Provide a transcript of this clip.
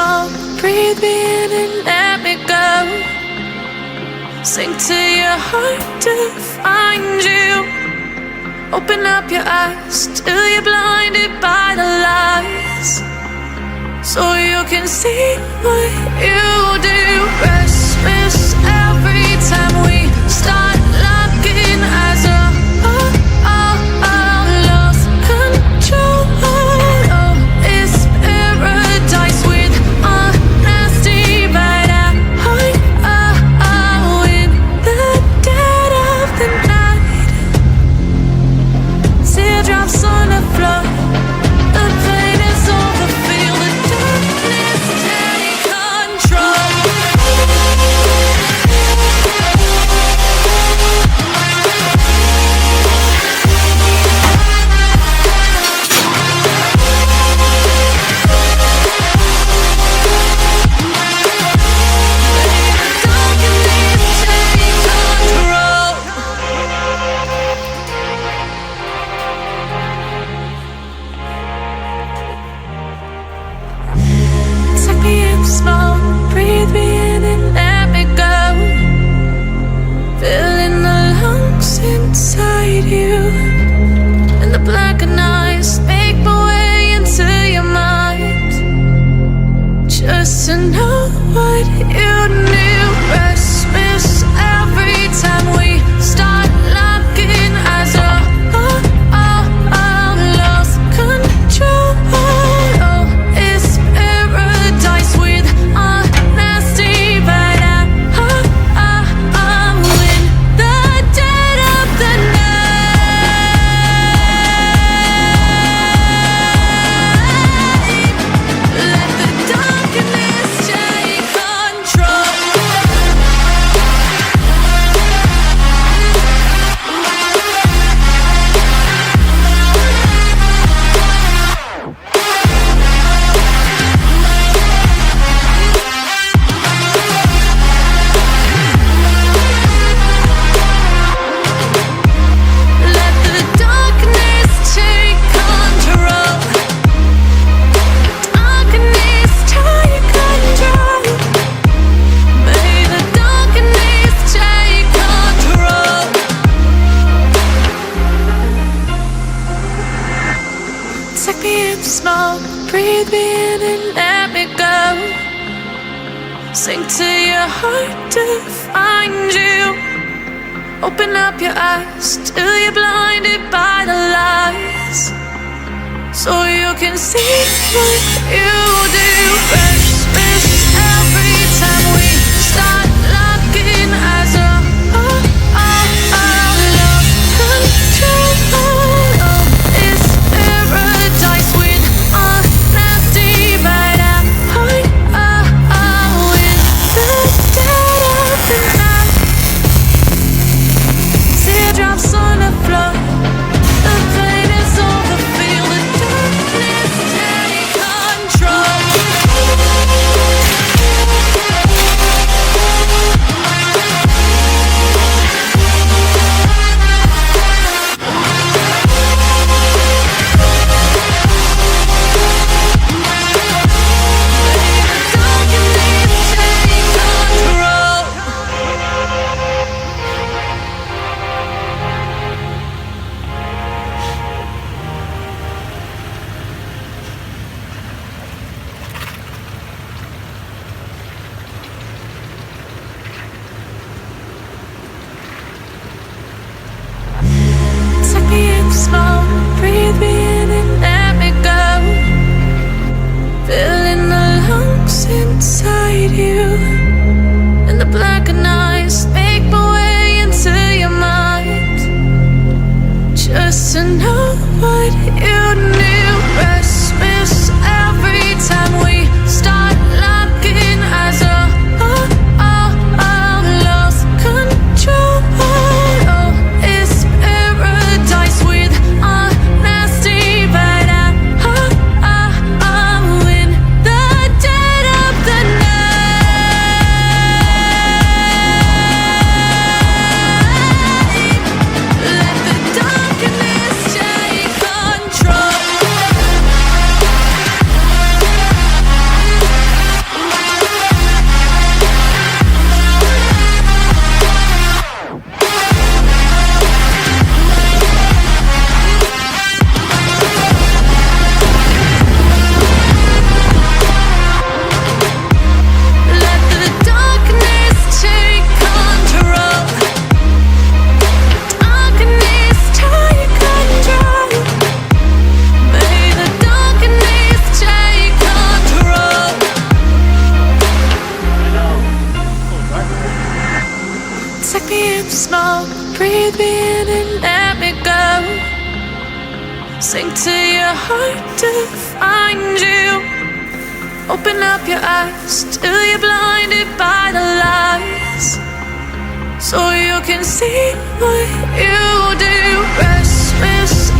small, breathe me in and let me go. Sink to your heart to find you. Open up your eyes till you're blinded by the lies, so you can see what you do. Restless every time we start locking eyes up. Lost control. Oh, it's paradise with a nasty bite at heart. In the dead of the night, teardrops on the floor. The pain is over. Feel the darkness take control. Small, breathe me in and let me go. Filling the lungs inside you, and the blackened eyes make my way into your mind, just to know what you knew. Restless every time we start locking eyes up. Lost control. Oh, it's paradise with a nasty bite at heart. In the dead of the night, let the darkness take control. Let the darkness take control. Darkness take control. May the darkness take control. Take me in small, breathe me in and let me go. Sink to your heart to find you. Open up your eyes till you're blinded by the lies, so you can see what you do. Restless every time we start locking eyes up. Lost control. Oh, it's paradise with a nasty bite at heart. In the dead of the night, teardrops on the floor. The pain is over. Feel the darkness take control. Take me in small, breathe me in and let me go. Filling the lungs inside you, and the blackened eyes make my way into your mind, just to know what you knew. Restless every time we start locking eyes up. Lost control. Oh, it's paradise with a nasty in smoke, breathe me in and let me go. Sink to your heart to find you. Open up your eyes till you're blinded by the lies, so you can see what you do. Rest